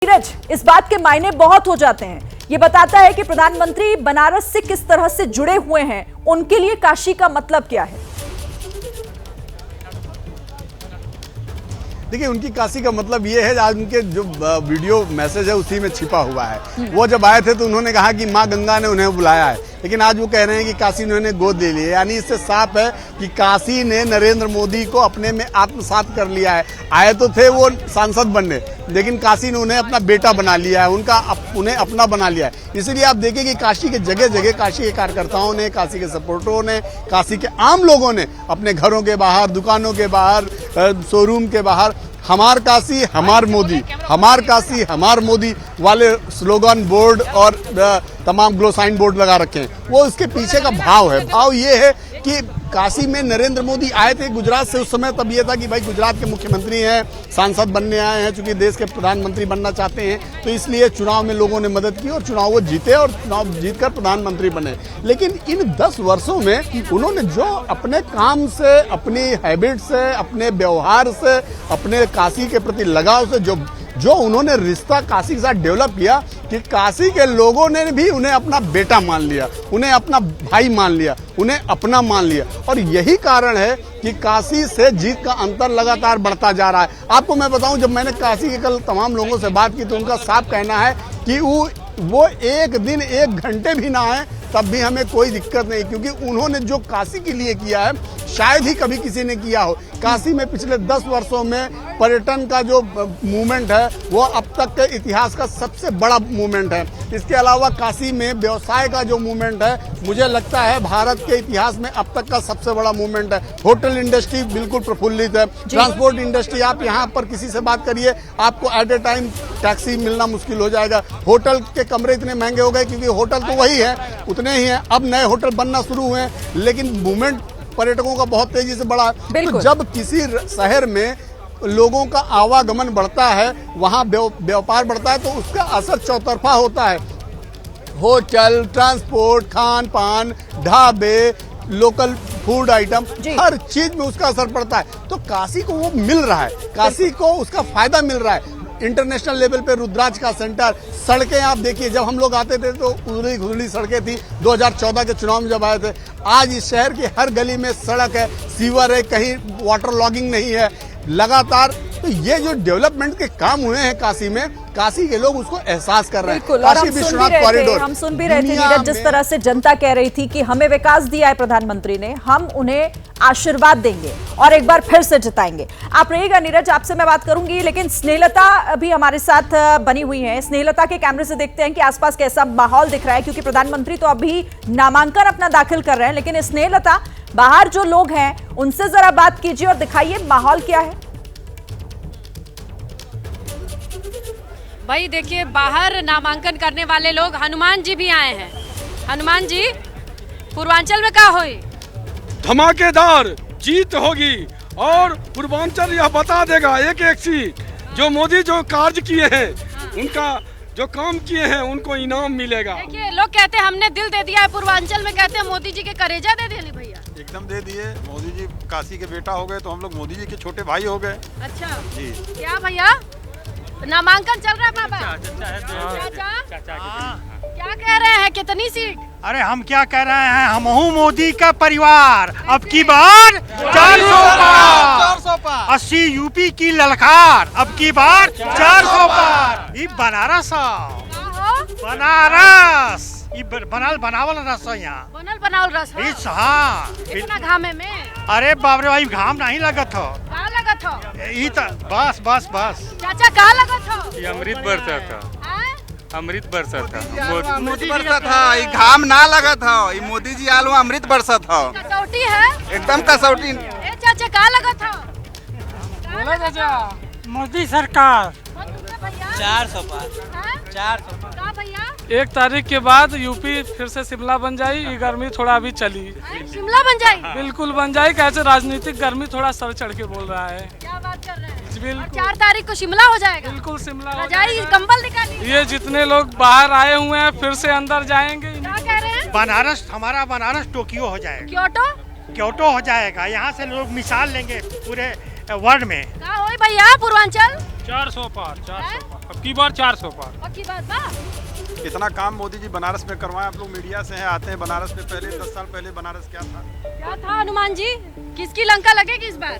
नीरज, इस बात के मायने बहुत हो जाते हैं। ये बताता है कि प्रधानमंत्री बनारस से किस तरह से जुड़े हुए हैं, उनके लिए काशी का मतलब क्या है। देखिए, उनकी काशी का मतलब ये है, आज उनके जो वीडियो मैसेज है उसी में छिपा हुआ है। वो जब आए थे तो उन्होंने कहा कि माँ गंगा ने उन्हें बुलाया है, लेकिन आज वो कह रहे हैं कि काशी ने उन्हें गोद ले लिया। यानी इससे साफ है कि काशी ने नरेंद्र मोदी को अपने में आत्मसात कर लिया है। आए तो थे वो सांसद बनने, लेकिन काशी ने उन्हें अपना बेटा बना लिया है, उन्हें अपना बना लिया है। इसीलिए आप देखिए कि काशी के जगह जगह काशी के कार्यकर्ताओं ने, काशी के सपोर्टरों ने, काशी के आम लोगों ने अपने घरों के बाहर, दुकानों के बाहर, शोरूम के बाहर हमार काशी हमार मोदी, हमार काशी हमार मोदी वाले स्लोगन बोर्ड और तमाम ग्लो साइन बोर्ड लगा रखे हैं। वो इसके पीछे का भाव है। भाव ये है कि काशी में नरेंद्र मोदी आए थे गुजरात से। उस समय तब ये था कि भाई गुजरात के मुख्यमंत्री हैं, सांसद बनने आए हैं, चूंकि देश के प्रधानमंत्री बनना चाहते हैं, तो इसलिए चुनाव में लोगों ने मदद की और चुनाव वो जीते और चुनाव जीतकर प्रधानमंत्री बने। लेकिन इन 10 वर्षों में उन्होंने जो अपने काम से, अपनी हैबिट से, अपने व्यवहार से, अपने काशी के प्रति लगाव से जो उन्होंने रिश्ता काशी के साथ डेवलप किया कि काशी के लोगों ने भी उन्हें अपना बेटा मान लिया, उन्हें अपना भाई मान लिया, उन्हें अपना मान लिया। और यही कारण है कि काशी से जीत का अंतर लगातार बढ़ता जा रहा है। आपको मैं बताऊं, जब मैंने काशी के कल तमाम लोगों से बात की तो उनका साफ कहना है कि वो एक दिन 1 घंटे भी ना आए तब भी हमें कोई दिक्कत नहीं, क्योंकि उन्होंने जो काशी के लिए किया है शायद ही कभी किसी ने किया हो। काशी में पिछले 10 वर्षों में पर्यटन का जो मूवमेंट है वो अब तक के इतिहास का सबसे बड़ा मूवमेंट है। इसके अलावा काशी में व्यवसाय का जो मूवमेंट है, मुझे लगता है भारत के इतिहास में अब तक का सबसे बड़ा मूवमेंट है। होटल इंडस्ट्री बिल्कुल प्रफुल्लित है, ट्रांसपोर्ट इंडस्ट्री, आप यहाँ पर किसी से बात करिए, आपको एट ए टाइम टैक्सी मिलना मुश्किल हो जाएगा। होटल के कमरे इतने महंगे हो गए क्योंकि होटल तो वही है, उतने ही हैं। अब नए होटल बनना शुरू हुए हैं, लेकिन मूवमेंट पर्यटकों का बहुत तेजी से बढ़ा। तो जब किसी शहर में लोगों का आवागमन बढ़ता है, वहां व्यापार बढ़ता है, तो उसका असर चौतरफा होता है। होटल, ट्रांसपोर्ट, खान पान, ढाबे, लोकल फूड आइटम, हर चीज में उसका असर पड़ता है। तो काशी को वो मिल रहा है, काशी को उसका फायदा मिल रहा है। इंटरनेशनल लेवल पे रुद्राक्ष का सेंटर, सड़कें आप देखिए, जब हम लोग आते थे तो उजड़ी खुजड़ी सड़कें थी। 2014 के चुनाव में जब आए थे, आज इस शहर की हर गली में सड़क है, सीवर है, कहीं वाटर लॉगिंग नहीं है लगातार। तो ये जो डेवलपमेंट के काम हुए हैं काशी में, काशी के लोग उसको एहसास कर रहे हैं। काशी विश्वनाथ कॉरिडोर हम सुन भी रहे थे नीरज, जिस तरह से जनता कह रही थी कि हमें विकास दिया है प्रधानमंत्री ने, हम उन्हें आशीर्वाद देंगे और एक बार फिर से जिताएंगे। आप रहिएगा नीरज, आपसे मैं बात करूंगी, लेकिन स्नेहलता अभी हमारे साथ बनी हुई है। स्नेहलता के कैमरे से देखते हैं कि आसपास कैसा माहौल दिख रहा है, क्योंकि प्रधानमंत्री तो अभी नामांकन अपना दाखिल कर रहे हैं। लेकिन स्नेहलता, बाहर जो लोग हैं उनसे जरा बात कीजिए और दिखाइए माहौल क्या है। भाई देखिए, बाहर नामांकन करने वाले लोग, हनुमान जी भी आए हैं। हनुमान जी, पूर्वांचल में क्या हुई? धमाकेदार जीत होगी और पूर्वांचल यह बता देगा एक एक सीट। जो मोदी जो कार्य किए हैं, उनका जो काम किए हैं, उनको इनाम मिलेगा। देखिए, लोग कहते हैं हमने दिल दे दिया है, पूर्वांचल में कहते हैं मोदी जी के करेजा दे दिए। भैया एकदम दे दिए। मोदी जी काशी के बेटा हो गए तो हम लोग मोदी जी के छोटे भाई हो गए। अच्छा जी। क्या भैया, नामांकन चल रहा है पापा? चाचा क्या कह रहे हैं, कितनी सीट? अरे हम क्या कह रहे हैं, हम हूँ मोदी का परिवार, अब की बार 400 पार, 80 यूपी की ललकार, अब की बार 400 पार। ये बनारस बनावल रस यहाँ, बनावल रस। हाँ, कितना घाम है में? अरे बाप रे भाई, घाम नहीं लगत हो। कहाँ लगत हो? ये तो बस बस बस। चाचा कहाँ लगत हो? ये अमृत बरसा था, अमृत बरसा था, मोदी बरसा था, ये घाम ना लगा था, ये मोदी जी आलू अमृत बरसा था। कसौटी है, एकदम कसौटी। चाचा कहाँ लगा था? बोला चाचा, मोदी सरकार 400 पार, 400 पार। कहाँ भैया? 1 तारीख के बाद यूपी फिर से शिमला बन जाए। ये गर्मी थोड़ा अभी चली, शिमला बन जाए, बिल्कुल बन जाए। कैसे राजनीतिक गर्मी थोड़ा सर चढ़ के बोल रहा है। क्या बात कर रहे हैं? बिल्कुल 4 तारीख को शिमला हो जाएगा। बिल्कुल शिमला हो रजाई जाएगा। कंबल निकालिए। ये जितने लोग बाहर आए हुए हैं फिर से अंदर जाएंगे। क्या कह रहे हैं? बनारस, हमारा बनारस टोक्यो हो जाएगा, क्योटो हो जाएगा। यहाँ से लोग मिसाल लेंगे पूरे वर्ल्ड में। कहाँ होई भैया पूर्वांचल? 400 पार 400 पार अब की बार 400 पार। पक्की बात बा? इतना काम मोदी जी बनारस में करवाए। आप लोग मीडिया से हैं, आते हैं बनारस में। पहले 10 साल पहले बनारस क्या था? क्या था हनुमान जी? किसकी लंका लगेगी इस बार?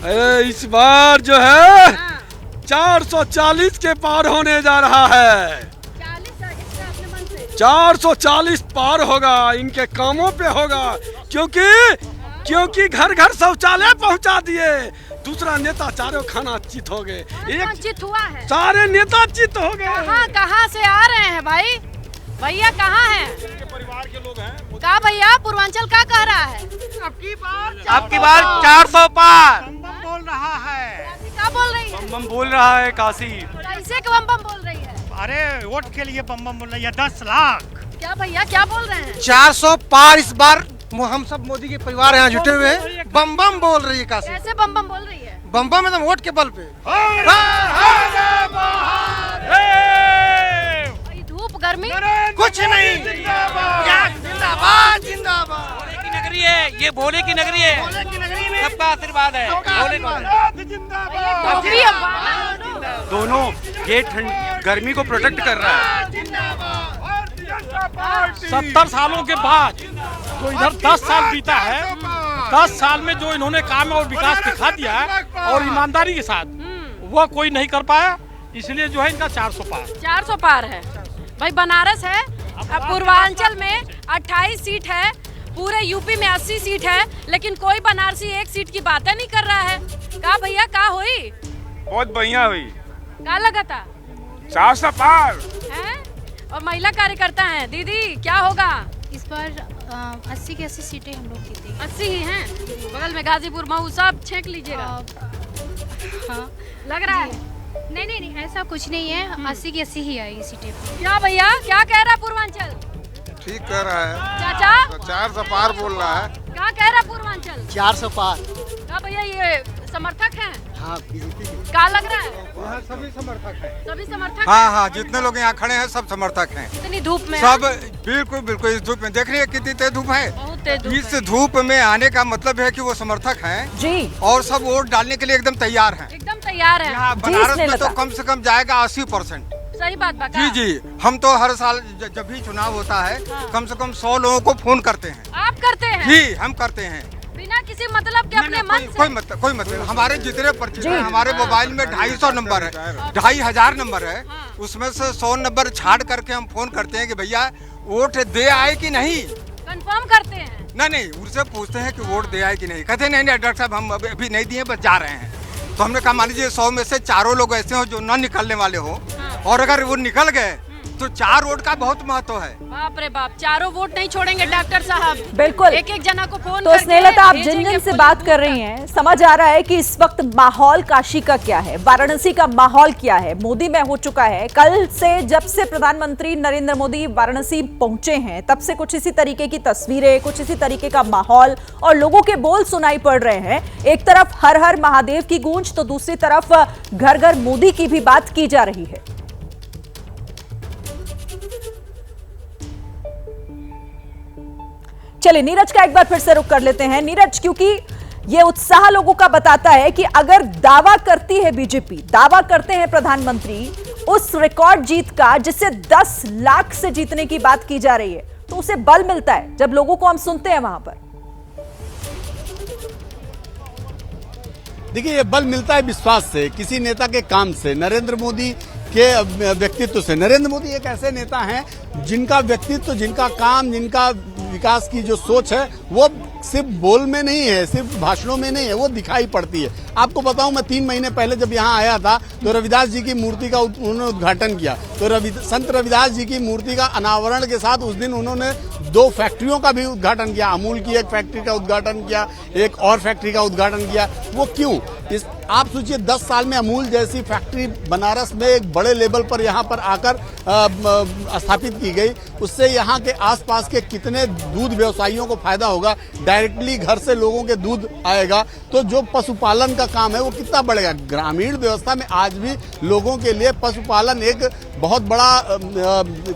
अरे इस बार जो है हाँ। 440 के पार होने जा रहा है। 40 इसका अपने मन से। 440 पार होगा, इनके कामों पे होगा, क्योंकि घर घर शौचालय पहुंचा दिए। दूसरा नेता चारों खाना चित हो गए, कौन चित हुआ है? सारे नेता चित हो गए। कहाँ से आ रहे हैं भाई? भैया कहाँ हैं? परिवार के लोग हैं। का भैया पूर्वांचल का कह रहा है? आपकी बार 400 पार। बम बम बोल रहा है। क्या बोल रही है? बम बोल रहा है काशी। कैसे बम बम बोल रही है? अरे वोट के लिए बम बम बोल रही है 10 लाख। क्या भैया क्या बोल रहे हैं? 400 पार इस बार। हम सब मोदी के परिवार यहाँ जुटे हुए हैं। बम बम बोल रही है काशी। कैसे बम बम बोल रही है? बम बम एकदम वोट के बल पे। भाई धूप गर्मी कुछ नहीं। जिंदाबाद जिंदाबाद। भोले की नगरी है ये, भोले की नगरी है। भोले की नगरी में सबका आशीर्वाद है। भोले का नगरी है। दोनों ये गर्मी को प्रोटेक्ट कर रहा है। 70 सालों के बाद जो इधर 10 साल बीता है, 10 साल में जो इन्होंने काम और विकास दिखा दिया है और ईमानदारी के साथ, वो कोई नहीं कर पाया। इसलिए जो है इनका 400 पार। 400 पार है भाई। बनारस है, अब पूर्वांचल में 28 सीट है, पूरे यूपी में 80 सीट है, लेकिन कोई बनारसी एक सीट की बातें नहीं कर रहा है। का भैया का हुई? बहुत बढ़िया हुई। का लगा था? 400 पार। हैं? और महिला कार्यकर्ता हैं। दीदी क्या होगा इस बार? 80 की 80 सीटें हम लोग जीतेंगे। 80 ही हैं। बगल में गाजीपुर मऊ सब छेक लीजिएगा। हाँ लग रहा है? नहीं ऐसा कुछ नहीं है। 80 की 80 ही आएगी सीटें। क्या भैया क्या कह रहा है पूर्वांचल? ठीक कह रहा है चाचा 400 पार बोल रहा है। क्या कह रहा है पूर्वांचल? 400 पार। क्या भैया ये समर्थक हैं? हाँ बीजेपी के। क्या लग रहा है? यहाँ सभी समर्थक हैं। सभी समर्थक हाँ हैं? हाँ, जितने लोग यहाँ खड़े हैं सब समर्थक हैं। इतनी धूप में सब बिल्कुल बिल्कुल इस धूप में देख रही है कितनी तेज धूप है। बहुत तेज धूप इस धूप में आने का मतलब है कि वो समर्थक हैं जी और सब वोट डालने के लिए एकदम तैयार हैं। एकदम तैयार है। यहाँ बनारस में तो कम से कम जाएगा 80%। सही बात बा जी जी, हम तो हर साल जब भी चुनाव होता है कम से कम 100 लोगों को फोन करते हैं। आप करते हैं? जी हम करते हैं। बिना किसी मतलब के अपने मन से? कोई मतलब हमारे जितने परिचित हैं, हमारे मोबाइल में 250 नंबर है, 2500 नंबर है। उसमें से 100 नंबर छाड़ करके हम फोन करते हैं कि भैया वोट दे आए कि नहीं। कंफर्म करते हैं? नहीं उनसे पूछते हैं कि वोट दे आए कि नहीं। कहते नहीं डॉक्टर साहब हम अभी नहीं दिए, बस जा रहे हैं। तो हमने कहा मान लीजिए 100 में से 4 लोग ऐसे हो जो न निकलने वाले हो, और अगर वो निकल गए तो 4 वोट का बहुत महत्व है। बाप रे बाप, 4 वोट नहीं छोड़ेंगे डॉक्टर साहब। बिल्कुल। एक जना को फोन तो स्नेहलता आप जिन जिन से बात कर रही हैं, समझ आ रहा है कि इस वक्त माहौल काशी का क्या है, वाराणसी का माहौल क्या है। मोदी में हो चुका है। कल से जब से प्रधानमंत्री नरेंद्र मोदी वाराणसी पहुंचे हैं तब से कुछ इसी तरीके की तस्वीरें, कुछ इसी तरीके का माहौल और लोगों के बोल सुनाई पड़ रहे हैं। एक तरफ हर हर महादेव की गूंज तो दूसरी तरफ घर घर मोदी की भी बात की जा रही है। चलिए नीरज का एक बार फिर से रुख कर लेते हैं। नीरज, क्योंकि ये उत्साह लोगों का बताता है कि अगर दावा करती है बीजेपी, दावा करते हैं प्रधानमंत्री उस रिकॉर्ड जीत का जिससे 10 लाख से जीतने की बात की जा रही है, तो उसे बल मिलता है जब लोगों को हम सुनते हैं वहां पर। देखिए ये बल मिलता है विश्वास से, किसी नेता के काम से, नरेंद्र मोदी के व्यक्तित्व से। नरेंद्र मोदी एक ऐसे नेता हैं जिनका व्यक्तित्व, जिनका काम, जिनका विकास की जो सोच है वो सिर्फ बोल में नहीं है, सिर्फ भाषणों में नहीं है, वो दिखाई पड़ती है। आपको बताऊं, मैं 3 महीने पहले जब यहाँ आया था तो रविदास जी की मूर्ति का उन्होंने उद्घाटन किया। तो संत रविदास जी की मूर्ति का अनावरण के साथ उस दिन उन्होंने 2 फैक्ट्रियों का भी उद्घाटन किया। अमूल की एक फैक्ट्री का उद्घाटन किया, एक और फैक्ट्री का उद्घाटन किया। वो क्यों? आप सोचिए 10 साल में अमूल जैसी फैक्ट्री बनारस में एक बड़े लेवल पर यहाँ पर आकर स्थापित की गई, उससे यहाँ के आसपास के कितने दूध व्यवसायियों को फायदा होगा। डायरेक्टली घर से लोगों के दूध आएगा, तो जो पशुपालन का काम है वो कितना बढ़ेगा। ग्रामीण व्यवस्था में आज भी लोगों के लिए पशुपालन एक बहुत बड़ा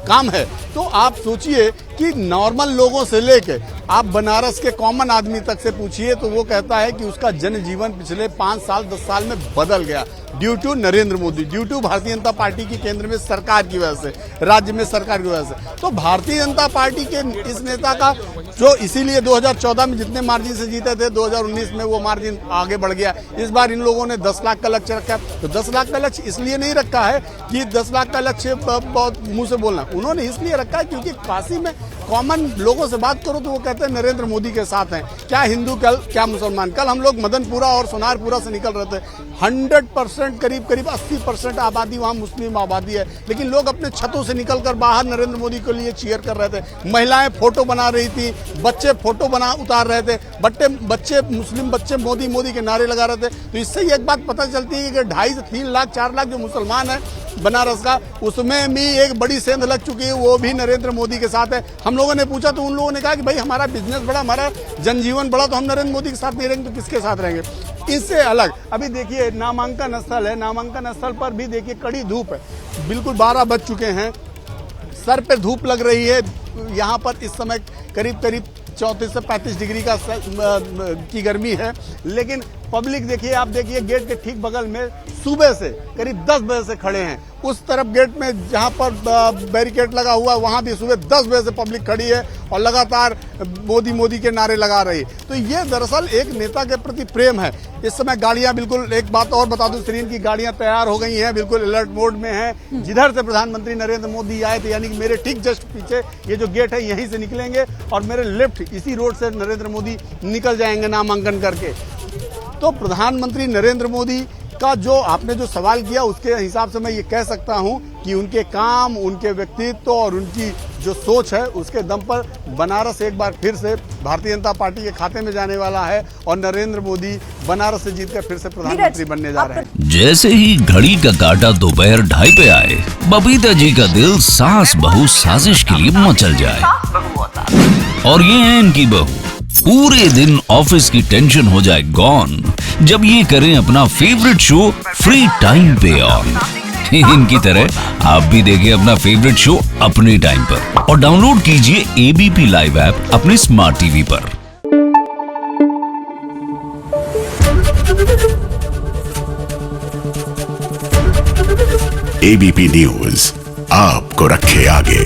काम है। तो आप सोचिए कि नॉर्मल लोगों से लेके आप बनारस के कॉमन आदमी तक से पूछिए तो वो कहता है कि उसका जनजीवन पिछले 5 साल 10 साल में बदल गया due to Narendra Modi, due to Bharatiya Janata party की केंद्र में सरकार की वजह से, राज्य में सरकार की वजह से। तो भारतीय जनता पार्टी के इस नेता का जो इसीलिए 2014 में जितने मार्जिन से जीते थे 2019 में वो मार्जिन आगे बढ़ गया। इस बार इन लोगों ने 10 लाख का लक्ष्य रखा है। तो 10 लाख का लक्ष्य इसलिए नहीं रखा है कि 10 लाख का लक्ष्य बहुत मुंह से बोलना, उन्होंने इसलिए रखा है क्योंकि काशी में कॉमन लोगों से बात करो तो वो कहते हैं नरेंद्र मोदी के साथ हैं, क्या हिंदू कल क्या मुसलमान। कल हम लोग मदनपुरा और सोनारपुरा से निकल रहे थे, 100% करीब 80% आबादी वहाँ मुस्लिम आबादी है, लेकिन लोग अपने छतों से निकलकर बाहर नरेंद्र मोदी के लिए चीयर कर रहे थे। महिलाएं फोटो बना रही थी, बच्चे फोटो उतार रहे थे, बच्चे मुस्लिम बच्चे मोदी मोदी के नारे लगा रहे थे। तो इससे एक बात पता चलती है कि 2.5 से 3 लाख 4 लाख जो मुसलमान है बनारस का, उसमें भी एक बड़ी सेंध लग चुकी है, वो भी नरेंद्र मोदी के साथ है। हम लोगों ने पूछा तो उन लोगों ने कहा कि भाई हमारा बिजनेस बड़ा, हमारा जनजीवन बड़ा, तो हम नरेंद्र मोदी के साथ नहीं रहेंगे तो किसके साथ रहेंगे। इससे अलग अभी देखिए नामांकन स्थल है, नामांकन स्थल पर भी देखिए कड़ी धूप है, बिल्कुल 12 बज चुके हैं, सर पे धूप लग रही है। यहाँ पर इस समय करीब 34 से 35 डिग्री की गर्मी है, लेकिन पब्लिक देखिए, आप देखिए गेट के ठीक बगल में सुबह से करीब 10 बजे से खड़े हैं। उस तरफ गेट में जहां पर बैरिकेड लगा हुआ है वहां भी सुबह 10 बजे से पब्लिक खड़ी है और लगातार मोदी मोदी के नारे लगा रही है। तो ये दरअसल एक नेता के प्रति प्रेम है। इस समय गाड़ियां बिल्कुल, एक बात और बता दूं श्रीन की गाड़ियां तैयार हो गई हैं, बिल्कुल अलर्ट मोड में हैं। जिधर से प्रधानमंत्री नरेंद्र मोदी आए थे, यानी कि मेरे ठीक जस्ट पीछे ये जो गेट है यहीं से निकलेंगे और मेरे लेफ्ट इसी रोड से नरेंद्र मोदी निकल जाएंगे नामांकन करके। तो प्रधानमंत्री नरेंद्र मोदी का जो आपने जो सवाल किया उसके हिसाब से मैं ये कह सकता हूं कि उनके काम, उनके व्यक्तित्व और उनकी जो सोच है उसके दम पर बनारस एक बार फिर से भारतीय जनता पार्टी के खाते में जाने वाला है और नरेंद्र मोदी बनारस से जीतकर फिर से प्रधानमंत्री बनने जा रहे हैं। जैसे ही घड़ी का काटा दोपहर 2:30 पे आए, बबीता जी का दिल सास बहू साजिश के लिए मचल जाए। और ये है इनकी बहू, पूरे दिन ऑफिस की टेंशन हो जाए गॉन जब ये करें अपना फेवरेट शो फ्री टाइम पे ऑन। इनकी तरह आप भी देखिए अपना फेवरेट शो अपने टाइम पर और डाउनलोड कीजिए एबीपी लाइव ऐप अपने स्मार्ट टीवी पर। एबीपी न्यूज आपको रखे आगे।